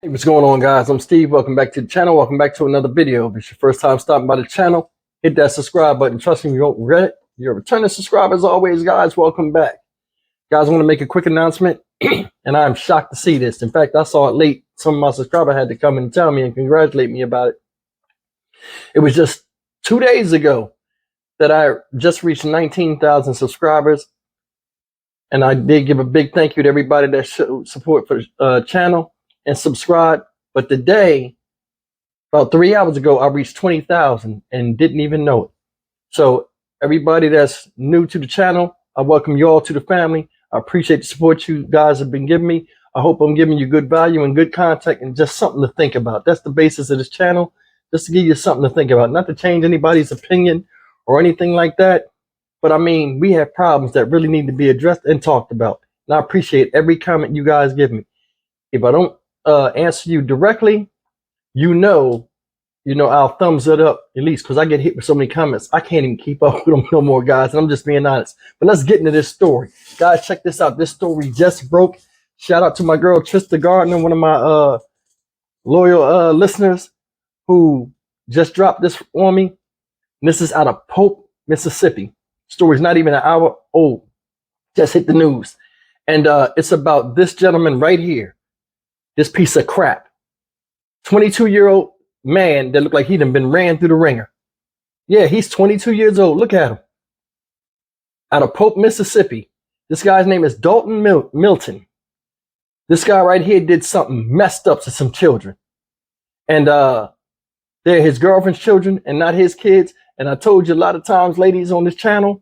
Hey, what's going on, guys? I'm Steve. Welcome back to the channel. Welcome back to another video. If it's your first time stopping by the channel, hit that subscribe button. Trust me, you won't regret it. You're a returning subscriber as always, guys. Welcome back. Guys, I want to make a quick announcement, and I'm shocked to see this. In fact, I saw it late. Some of my subscribers had to come and tell me and congratulate me about it. It was just 2 days ago that I just reached 19,000 subscribers, and I did give a big thank you to everybody that showed support for the channel and subscribe. But today, about 3 hours ago, I reached 20,000 and didn't even know it. So everybody that's new to the channel, I welcome you all to the family. I appreciate the support you guys have been giving me. I hope I'm giving you good value and good content and just something to think about. That's the basis of this channel, just to give you something to think about, not to change anybody's opinion or anything like that. But I mean, we have problems that really need to be addressed and talked about. And I appreciate every comment you guys give me. If I don't answer you directly, I'll thumbs it up at least, because I get hit with so many comments. I can't even keep up with them no more, guys. And I'm just being honest. But let's get into this story. Guys, check this out. This story just broke. Shout out to my girl, Trista Gardner, one of my loyal listeners who just dropped this on me. And this is out of Pope, Mississippi. Story's not even an hour old. Just hit the news. And it's about this gentleman right here. This piece of crap. 22-year-old man that looked like he'd been ran through the ringer. Yeah, he's 22 years old. Look at him. Out of Pope, Mississippi. This guy's name is Dalton Milton. This guy right here did something messed up to some children. And they're his girlfriend's children and not his kids. And I told you a lot of times, ladies on this channel,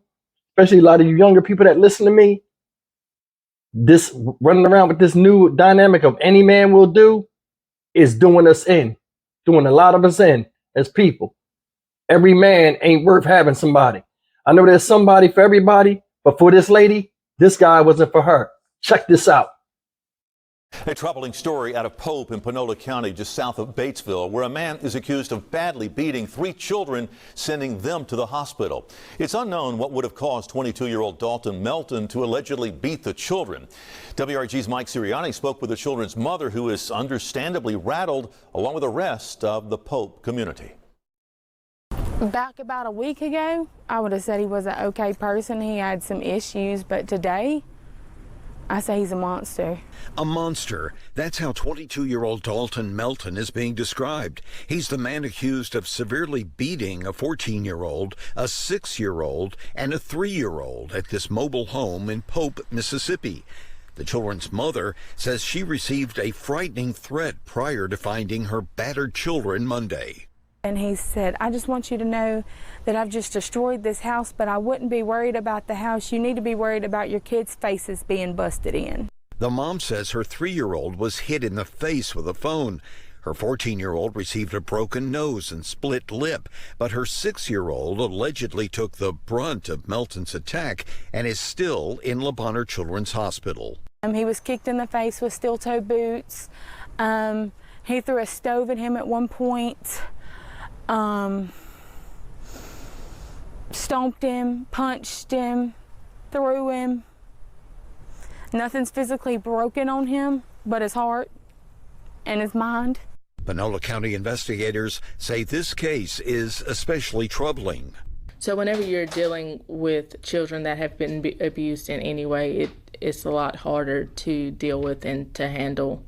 especially a lot of you younger people that listen to me, this running around with this new dynamic of any man will do is doing us in, doing a lot of us in as people. Every man ain't worth having somebody. I know there's somebody for everybody, but for this lady, this guy wasn't for her. Check this out. A troubling story out of Pope in Panola County, just south of Batesville, where a man is accused of badly beating 3 children, sending them to the hospital. It's unknown what would have caused 22-year-old Dalton Melton to allegedly beat the children. WRG's Mike Sirianni spoke with the children's mother, who is understandably rattled, along with the rest of the Pope community. Back about a week ago, I would have said he was an okay person. He had some issues, but today, I say he's a monster. A monster. That's how 22-year-old Dalton Melton is being described. He's the man accused of severely beating a 14-year-old, a 6-year-old, and a 3-year-old at this mobile home in Pope, Mississippi. The children's mother says she received a frightening threat prior to finding her battered children Monday. And he said, I just want you to know that I've just destroyed this house, but I wouldn't be worried about the house. You need to be worried about your kids' faces being busted in. The mom says her 3-year-old was hit in the face with a phone. Her 14-year-old received a broken nose and split lip, but her 6-year-old allegedly took the brunt of Melton's attack and is still in Le Bonheur Children's Hospital. He was kicked in the face with steel-toe boots. He threw a stove at him at one point. Stomped him, punched him, threw him. Nothing's physically broken on him, but his heart and his mind. Panola County investigators say this case is especially troubling. So whenever you're dealing with children that have been abused in any way, it's a lot harder to deal with and to handle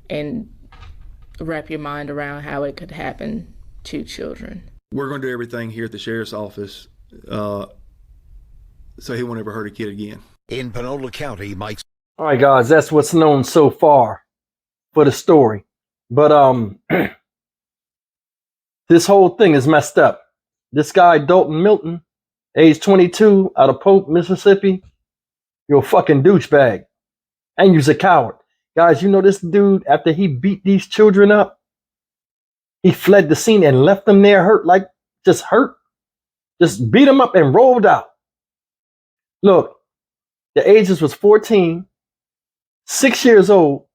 and wrap your mind around how it could happen to children. We're going to do everything here at the sheriff's office so he won't ever hurt a kid again. In Panola County, Mike. All right, guys, that's what's known so far for the story. But this whole thing is messed up. This guy, Dalton Milton, age 22, out of Pope, Mississippi, you're a fucking douchebag. And you're a coward. Guys, you know this dude, after he beat these children up, he fled the scene and left them there hurt, just beat them up and rolled out. Look, the ages was 14, 6 years old,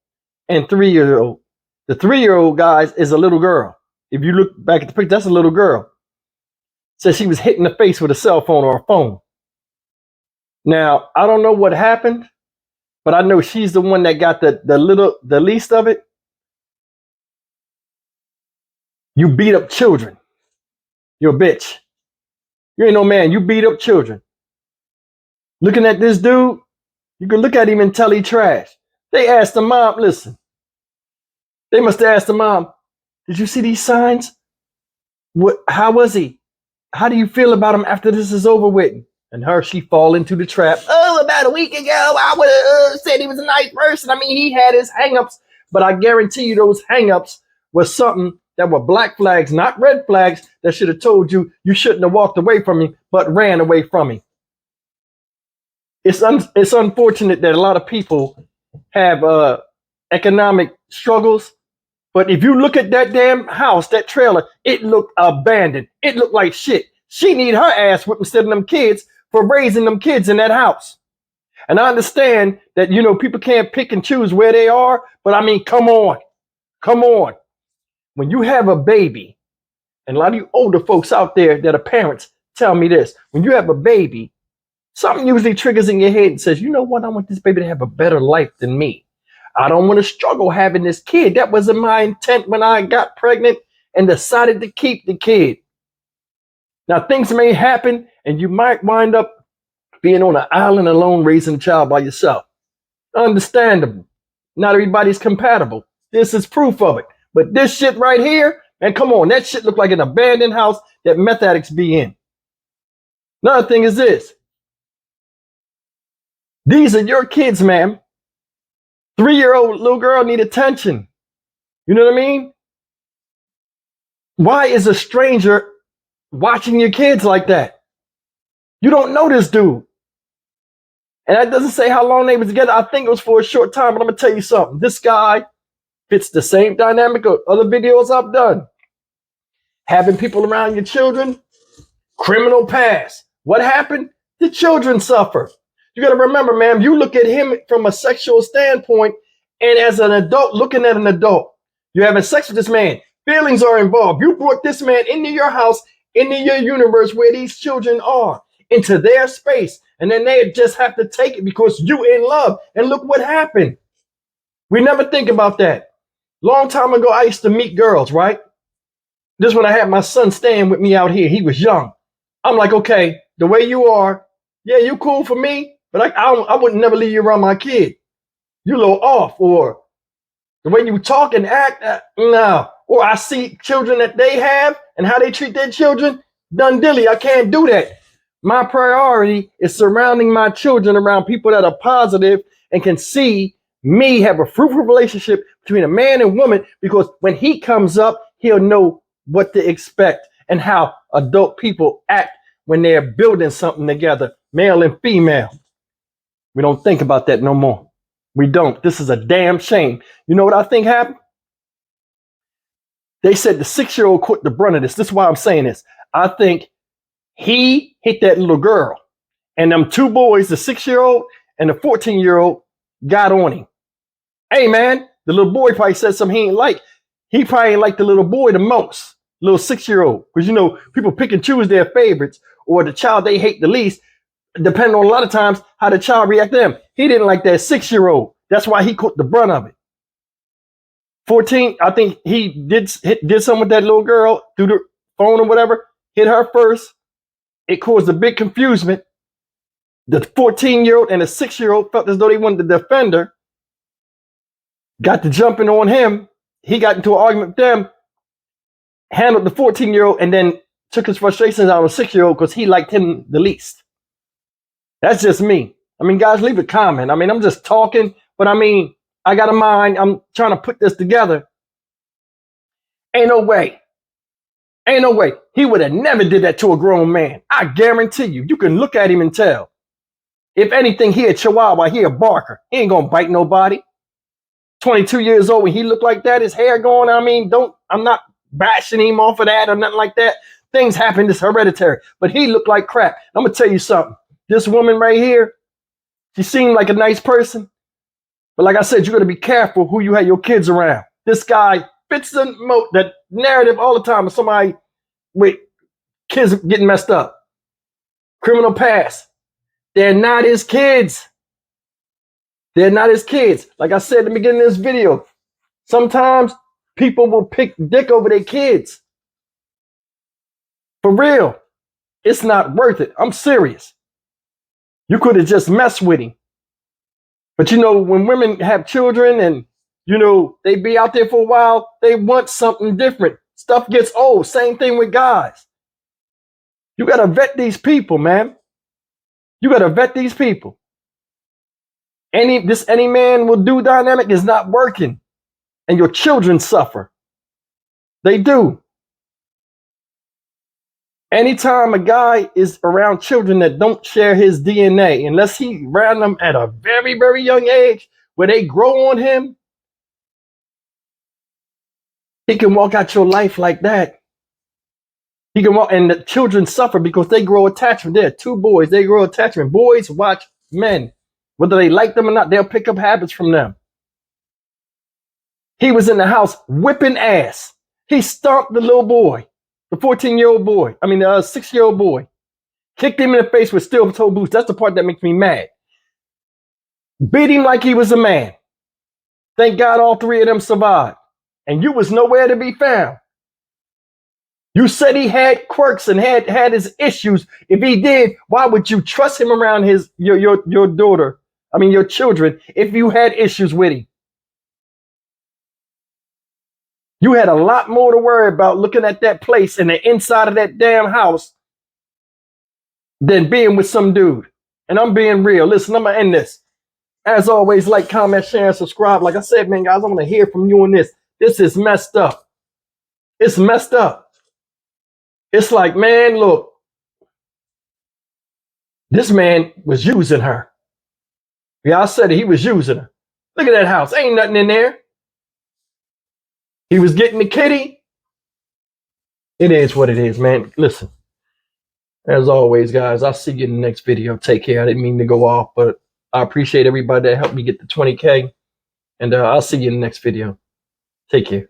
and 3-year-old. The 3-year-old, guys, is a little girl. If you look back at the picture, that's a little girl. Says she was hit in the face with a cell phone or a phone. Now, I don't know what happened, but I know she's the one that got the least of it. You beat up children. You're a bitch. You ain't no man. You beat up children. Looking at this dude, you can look at him and tell he trash. They asked the mom, listen, they must have asked the mom, did you see these signs? How was he? How do you feel about him after this is over with? And she fall into the trap. Oh, about a week ago, I would have said he was a nice person. I mean, he had his hangups, but I guarantee you those hangups was something that were black flags, not red flags, that should have told you you shouldn't have walked away from me, but ran away from me. It's unfortunate that a lot of people have economic struggles, but if you look at that damn house, that trailer, it looked abandoned. It looked like shit. She need her ass whipped instead of them kids for raising them kids in that house. And I understand that, you know, people can't pick and choose where they are, but I mean, come on. When you have a baby, and a lot of you older folks out there that are parents, tell me this. When you have a baby, something usually triggers in your head and says, you know what? I want this baby to have a better life than me. I don't want to struggle having this kid. That wasn't my intent when I got pregnant and decided to keep the kid. Now, things may happen and you might wind up being on an island alone raising a child by yourself. Understandable. Not everybody's compatible. This is proof of it. But this shit right here, man, come on. That shit look like an abandoned house that meth addicts be in. Another thing is this. These are your kids, ma'am. 3-year-old little girl need attention. You know what I mean? Why is a stranger watching your kids like that? You don't know this dude. And that doesn't say how long they was together. I think it was for a short time, but I'm going to tell you something. This guy fits the same dynamic of other videos I've done. Having people around your children, criminal past. What happened? The children suffer. You got to remember, ma'am, you look at him from a sexual standpoint, and as an adult, looking at an adult, you're having sex with this man. Feelings are involved. You brought this man into your house, into your universe where these children are, into their space. And then they just have to take it because you in love. And look what happened. We never think about that. Long time ago, I used to meet girls, right? This when I had my son staying with me out here. He was young. I'm like, okay, the way you are, yeah, you cool for me, but I would never leave you around my kid. You a little off, or the way you talk and act, no. Or I see children that they have and how they treat their children, done dilly, I can't do that. My priority is surrounding my children around people that are positive and can see me have a fruitful relationship between a man and woman, because when he comes up, he'll know what to expect and how adult people act when they're building something together, male and female. We don't think about that no more. We don't. This is a damn shame. You know what I think happened? They said the 6-year-old caught the brunt of this. This is why I'm saying this. I think he hit that little girl, and them two boys, the 6-year-old and the 14-year-old, got on him. Hey, man, the little boy probably said something he ain't like. He probably ain't like the little boy the most, little 6-year-old. Because, you know, people pick and choose their favorites or the child they hate the least, depending on a lot of times how the child react to them. He didn't like that 6-year-old. That's why he caught the brunt of it. 14, I think he did something with that little girl through the phone or whatever, hit her first. It caused a big confusion. The 14-year-old and the 6-year-old felt as though they wanted to defend her. Got to jumping on him. He got into an argument with them, handled the 14-year-old, and then took his frustrations out on the 6-year-old because he liked him the least. That's just me. I mean, guys, leave a comment. I mean, I'm just talking, but I mean, I got a mind. I'm trying to put this together. Ain't no way. Ain't no way. He would have never did that to a grown man. I guarantee you. You can look at him and tell. If anything, he a chihuahua. He a barker. He ain't gonna bite nobody. 22 years old when he looked like that, his hair going, I mean, I'm not bashing him off of that or nothing like that. Things happen, it's hereditary. But he looked like crap. I'm gonna tell you something. This woman right here, she seemed like a nice person. But like I said, you gotta be careful who you have your kids around. This guy fits that narrative all the time of somebody with kids getting messed up. Criminal past. They're not his kids. They're not his kids. Like I said at the beginning of this video, sometimes people will pick dick over their kids. For real. It's not worth it. I'm serious. You could have just messed with him. But you know, when women have children and, you know, they be out there for a while, they want something different. Stuff gets old. Same thing with guys. You got to vet these people, man. You got to vet these people. Any man will do dynamic is not working. And your children suffer. They do. Anytime a guy is around children that don't share his DNA, unless he ran them at a very, very young age where they grow on him, he can walk out your life like that. He can walk, and the children suffer because they grow attachment. There are two boys, they grow attachment. Boys watch men. Whether they like them or not, they'll pick up habits from them. He was in the house whipping ass. He stomped the little boy, the 14-year-old boy. I mean, the 6-year-old boy. Kicked him in the face with steel-toe boots. That's the part that makes me mad. Beat him like he was a man. Thank God all three of them survived. And you was nowhere to be found. You said he had quirks and had his issues. If he did, why would you trust him around your daughter? I mean, your children, if you had issues with him? You had a lot more to worry about looking at that place and the inside of that damn house than being with some dude. And I'm being real. Listen, I'm going to end this. As always, like, comment, share, and subscribe. Like I said, man, guys, I want to hear from you on this. This is messed up. It's messed up. It's like, man, look, this man was using her. Yeah, I said it, he was using her. Look at that house. Ain't nothing in there. He was getting the kitty. It is what it is, man. Listen, as always, guys, I'll see you in the next video. Take care. I didn't mean to go off, but I appreciate everybody that helped me get to 20K. And I'll see you in the next video. Take care.